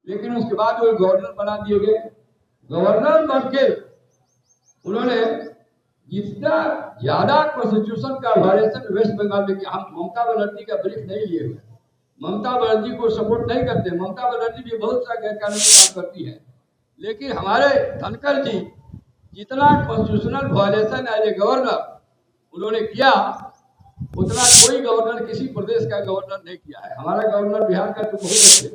लेकिन उसके बाद वो गवर्नर बना दिए गए। गवर्नर बन के उन्होंने जितना ज्यादा कॉन्स्टिट्यूशन का वायलेशन वेस्ट बंगाल में किया, हम ममता बनर्जी का ब्रीफ नहीं लिए हुए, ममता बनर्जी को सपोर्ट नहीं करते, ममता बनर्जी भी बहुत सा गैर कानूनी काम करती है, लेकिन हमारे धनखड़ जी जितना constitutional violation as a governor उन्होंने किया उतना कोई गवर्नर किसी प्रदेश का गवर्नर नहीं किया है। हमारा गवर्नर बिहार का तो बहुत अच्छे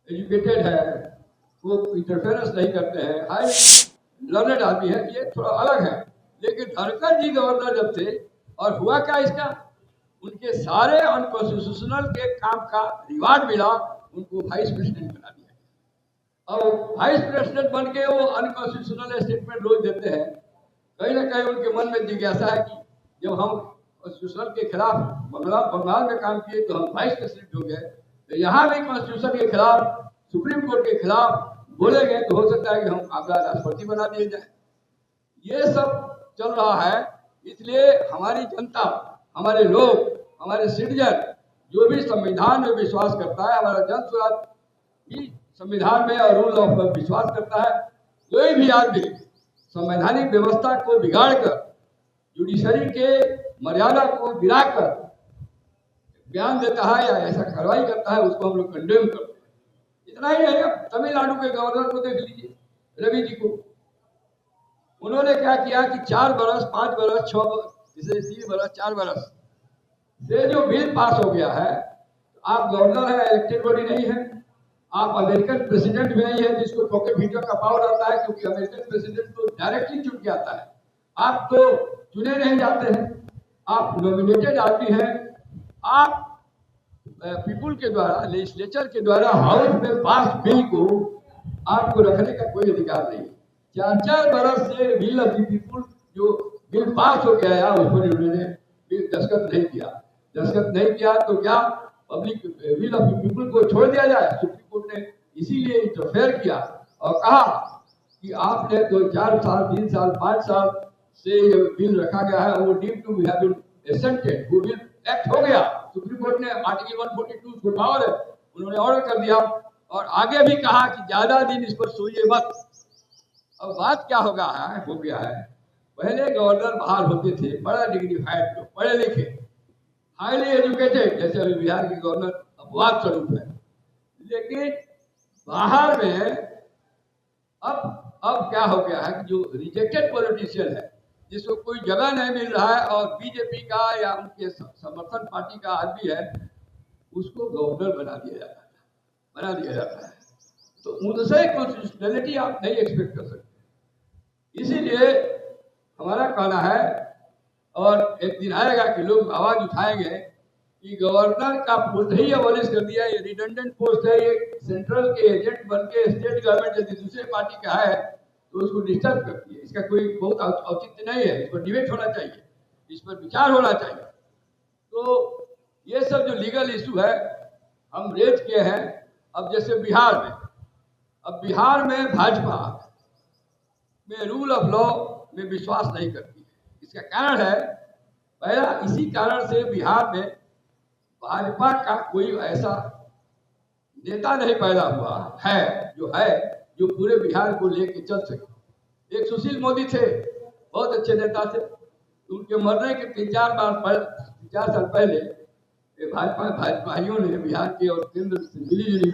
एजुकेटेड है, वो इंटरफेरेंस नहीं करते हैं, हाई लर्नेड आदमी है, ये थोड़ा अलग है। लेकिन धनखड़ जी गवर्नर जब थे और हुआ क्या इसका, उनके सारे अनकॉन्स्टिट्यूशनल के काम का रिवार्ड मिला, उनको वाइस प्रेसिडेंट बना दिया। और वाइस प्रेसिडेंट बन के वो अनकॉन्स्टिट्यूशनल स्टेटमेंट रोज देते हैं। कहीं ना कहीं उनके मन में जिज्ञासा है कि जब हम कॉन्स्टिट्यूशन के खिलाफ बंगाल में काम किए तो हम वाइस प्रेसिडेंट हो गए, तो यहाँ भी कॉन्स्टिट्यूशन के खिलाफ सुप्रीम कोर्ट के खिलाफ बोले गए तो हो सकता है कि हम अगला राष्ट्रपति बना दिए जाए। ये सब चल रहा है। इसलिए हमारी जनता, हमारे लोग, हमारे सिटीजन जो भी संविधान में विश्वास करता है, हमारा जन स्वराज भी संविधान में और रूल ऑफ लॉ विश्वास करता है, कोई भी आदमी संवैधानिक व्यवस्था को बिगाड़कर जुडिशरी के मर्यादा को गिराकर बयान देता है या ऐसा कार्रवाई करता है, उसको हम लोग कंडेम करते हैं। इतना ही नहीं, तमिलनाडु के गवर्नर को देख लीजिए, रवि जी को, उन्होंने क्या किया कि 4 बरस 5 बरस 6 बरस 3 बरस 4 बरस से जो बिल पास हो गया है, आप गवर्नर है, इलेक्टेड बॉडी नहीं है, आप अमेरिकन प्रेसिडेंट भी नहीं है जिसको पॉकेट वीटो का पावर आता है, क्योंकि अमेरिकन प्रेसिडेंट तो डायरेक्टली चुन के आता है, आप तो चुने नहीं जाते हैं, आप नॉमिनेटेड आदमी हैं, आप पीपुल के द्वारा, लेजिस्लेचर के द्वारा हाउस में पास बिल को आपको रखने का कोई अधिकार नहीं। 4 बरस से बिल ऑफ द पीपुल जो बिल पास हो गया है उस पर उन्होंने दस्तखत नहीं किया तो क्या public will of the people को छोड़ दिया जाए? सुप्रीम कोर्ट ने इसीलिए इंटरफेयर किया और कहा कि आपने तो 4 साल 3 साल 5 साल से ये बिल रखा गया है, वो डीम टू हैव बीन एसेंटेड, वो बिल एक्ट हो गया। सुप्रीम कोर्ट ने आर्टिकल 142 उसको पावर है, उन्होंने ऑर्डर कर दिया और आगे भी कहा कि ज्यादा दिन इस पर सोइए मत। अब बात क्या हो गया है, पहले गवर्नर बाहर होते थे बड़ा डिग्निफाइड लोग, पढ़े लिखे, हाईली एजुकेटेड, जैसे अभी बिहार के गवर्नर अपवाद स्वरूप है, लेकिन बाहर में अब क्या हो गया है कि जो रिजेक्टेड पॉलिटिशियन है, जिसको कोई जगह नहीं मिल रहा है और बीजेपी का या उनके समर्थन पार्टी का आदमी है, उसको गवर्नर बना दिया जाता है। तो उनसे कॉन्स्टिट्यूशनलिटी आप नहीं एक्सपेक्ट कर सकते। इसीलिए हमारा कहना है, और एक दिन आएगा कि लोग आवाज उठाएंगे कि गवर्नर का पोस्ट ही अबॉलिश कर दिया, ये रिडंडेंट पोस्ट है, ये सेंट्रल के एजेंट बन के स्टेट गवर्नमेंट यदि दूसरे पार्टी का है तो उसको डिस्टर्ब करती है। इसका कोई बहुत औचित्य नहीं है, इस पर डिबेट होना चाहिए, इस पर विचार होना चाहिए। तो ये सब जो लीगल इशू है हम रेज किए हैं। अब जैसे बिहार में भाजपा में रूल ऑफ लॉ में विश्वास नहीं करती है। इसका कारण है, पहला इसी कारण से बिहार में भाजपा का कोई ऐसा नेता नहीं पैदा हुआ है जो पूरे बिहार को लेके चल सके। एक सुशील मोदी थे, बहुत अच्छे नेता थे, उनके मरने के 3-4 साल पहले भाजपाइयों ने बिहार के और केंद्र से मिली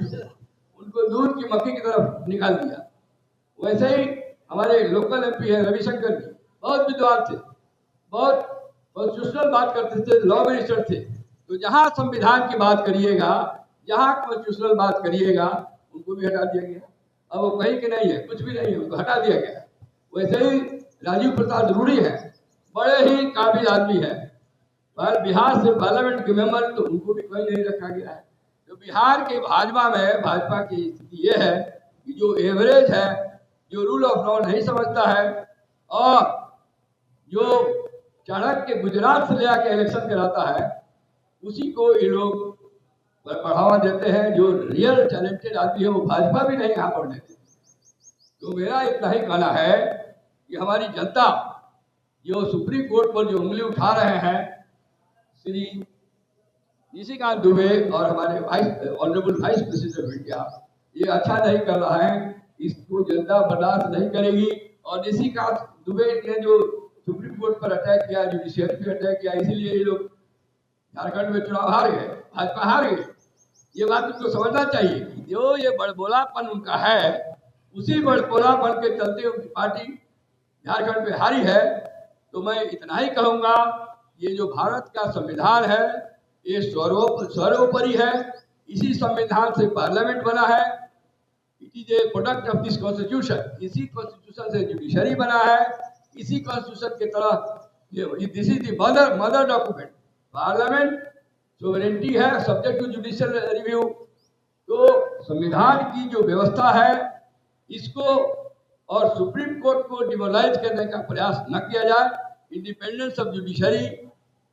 उनको दूध की मक्खी की तरफ निकाल दिया। वैसे ही हमारे लोकल एमपी है रविशंकर जी, बहुत विद्वान थे, बहुत कॉन्स्टिट्यूशनल बात करते थे, लॉ मिनिस्टर थे। तो जहाँ संविधान की बात करिएगा, जहाँ कॉन्स्टिट्यूशनल बात करिएगा, उनको भी हटा दिया गया। अब वो कहीं के नहीं है, कुछ भी नहीं है, उनको हटा दिया गया। वैसे ही राजीव प्रसाद रूढ़ी है, बड़े ही काबिल आदमी है, पर बिहार से पार्लियामेंट के मेंबर, तो उनको भी कहीं नहीं रखा गया है। तो बिहार के भाजपा की स्थिति ये है कि जो एवरेज है, जो रूल ऑफ लॉ नहीं समझता है और जो चढ़क के गुजरात से ले आके इलेक्शन कराता है, उसी को ये लोग बढ़ावा देते हैं। जो रियल टैलेंटेड आदमी है वो भाजपा भी नहीं यहाँ पर देते। तो मेरा इतना ही कहना है कि हमारी जनता जो सुप्रीम कोर्ट पर जो उंगली उठा रहे हैं श्री निशिकांत दुबे और हमारे honourable vice president of India, ये अच्छा नहीं कर रहा है, इसको जनता बर्दाश्त नहीं करेगी। और इसी का दुबे ने जो सुप्रीम कोर्ट पर अटैक किया, जुडिशियरी पे अटैक किया, इसीलिए ये लोग झारखंड में चुनाव हार गए, भाजपा हार गई। ये बात उनको समझना चाहिए कि जो ये बड़बोलापन उनका है, उसी बड़बोलापन के चलते उनकी पार्टी झारखंड में हारी है। तो मैं इतना ही कहूंगा, ये जो भारत का संविधान है ये सर्वोपरि है। इसी संविधान से पार्लियामेंट बना है, it is a product of this constitution. इसी कॉन्स्टिट्यूशन से जुडिशरी बना है, इसी कॉन्स्टिट्यूशन की तरह this is the mother document. Parliament sovereignty है, सब्जेक्ट टू जुडिशियल रिव्यू। तो संविधान की जो व्यवस्था है इसको और सुप्रीम कोर्ट को डिमोलाइज करने का प्रयास न किया जाए। इंडिपेंडेंस ऑफ जुडिशरी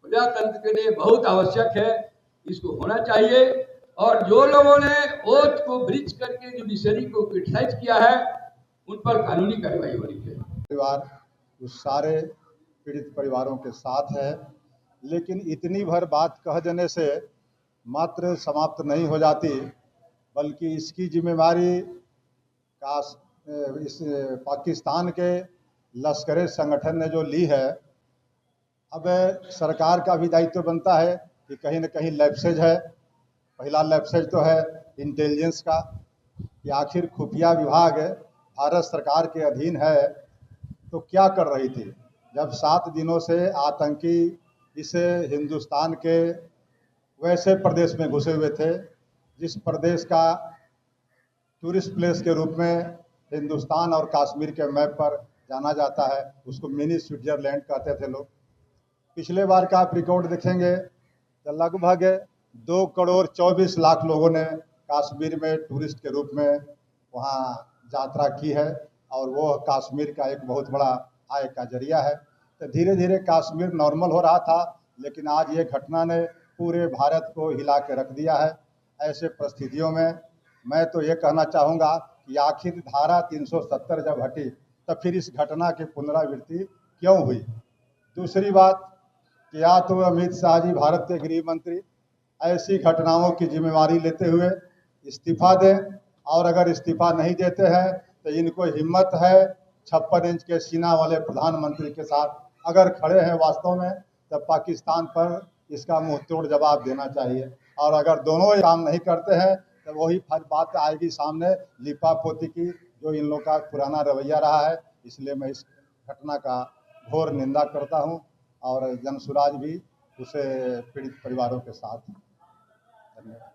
प्रजातंत्र के लिए बहुत आवश्यक है, इसको होना चाहिए। और जो लोगों ने ओथ को ब्रीच करके जुडिशरी को क्रिटिसाइज किया है, उन पर कानूनी कार्रवाई होनी चाहिए। परिवार उस सारे पीड़ित परिवारों के साथ है, लेकिन इतनी भर बात कह देने से मात्र समाप्त नहीं हो जाती, बल्कि इसकी जिम्मेवारी इस पाकिस्तान के लश्कर संगठन ने जो ली है। अब सरकार का भी दायित्व बनता है कि कहीं न कहीं लैप्सेज है। पहला लैप्सेज तो है इंटेलिजेंस का, कि आखिर खुफिया विभाग भारत सरकार के अधीन है तो क्या कर रही थी, जब 7 दिनों से आतंकी इस हिंदुस्तान के वैसे प्रदेश में घुसे हुए थे जिस प्रदेश का टूरिस्ट प्लेस के रूप में हिंदुस्तान और कश्मीर के मैप पर जाना जाता है। उसको मिनी स्विट्जरलैंड कहते थे लोग। पिछले बार का आप रिकॉर्ड देखेंगे तो लगभग 2,24,00,000 लोगों ने कश्मीर में टूरिस्ट के रूप में वहाँ यात्रा की है, और वो कश्मीर का एक बहुत बड़ा आय का जरिया है। तो धीरे धीरे कश्मीर नॉर्मल हो रहा था, लेकिन आज ये घटना ने पूरे भारत को हिला के रख दिया है। ऐसे परिस्थितियों में मैं तो ये कहना चाहूँगा कि आखिर धारा 370 जब हटी तब फिर इस घटना की पुनरावृत्ति क्यों हुई। दूसरी बात कि या तो अमित शाह जी भारत के गृह मंत्री ऐसी घटनाओं की जिम्मेवारी लेते हुए इस्तीफा दें, और अगर इस्तीफा नहीं देते हैं तो इनको हिम्मत है 56 इंच के सीना वाले प्रधानमंत्री के साथ अगर खड़े हैं वास्तव में, तब पाकिस्तान पर इसका मुंह तोड़ जवाब देना चाहिए। और अगर दोनों काम नहीं करते हैं तो वही बात आएगी सामने लिपा पोती की, जो इन लोगों का पुराना रवैया रहा है। इसलिए मैं इस घटना का घोर निंदा करता हूं, और जनसुराज भी उसे पीड़ित परिवारों के साथ। धन्यवाद।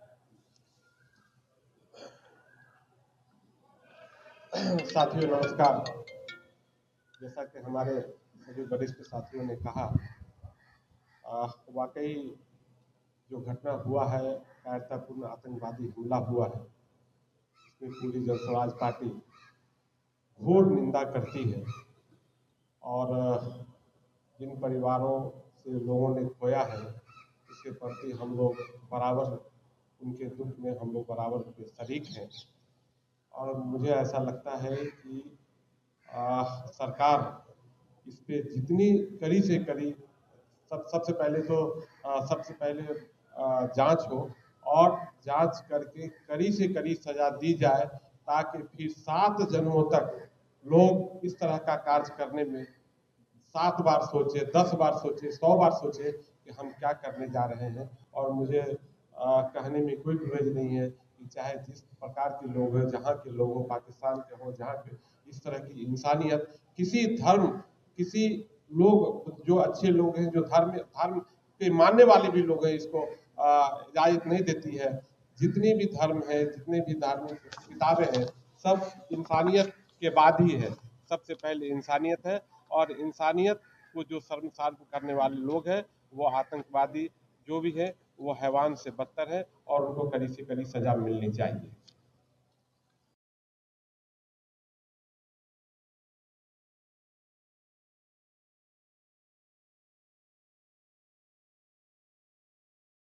साथियों नमस्कार। जैसा कि हमारे सभी वरिष्ठ साथियों ने कहा, वाकई जो घटना हुआ है, कायरतापूर्ण आतंकवादी हमला हुआ है, इसमें पूरी जनसुराज पार्टी घोर निंदा करती है। और जिन परिवारों से लोगों ने खोया है, इसके प्रति हम लोग बराबर उनके दुख में हम लोग बराबर शरीक हैं। और मुझे ऐसा लगता है कि सरकार इस पे जितनी कड़ी से कड़ी सबसे पहले जांच हो, और जांच करके कड़ी से कड़ी सजा दी जाए, ताकि फिर 7 जन्मों तक लोग इस तरह का कार्य करने में 7 बार सोचे, 10 बार सोचे, 100 बार सोचे कि हम क्या करने जा रहे हैं। और मुझे कहने में कोई गुरेज नहीं है कि चाहे जिस प्रकार के लोग हैं, जहाँ के लोग हों, पाकिस्तान के हों, जहाँ पे इस तरह की इंसानियत, किसी धर्म, किसी लोग जो अच्छे लोग हैं, जो धर्म के मानने वाले भी लोग हैं, इसको इजाजत नहीं देती है। जितनी भी धर्म है, जितने भी धार्मिक किताबें हैं, सब इंसानियत के बाद ही है। सबसे पहले इंसानियत है, और इंसानियत को जो शर्मसार करने वाले लोग हैं, वो आतंकवादी जो भी है, वो हैवान से बदतर है, और उनको कड़ी से कड़ी सजा मिलनी चाहिए।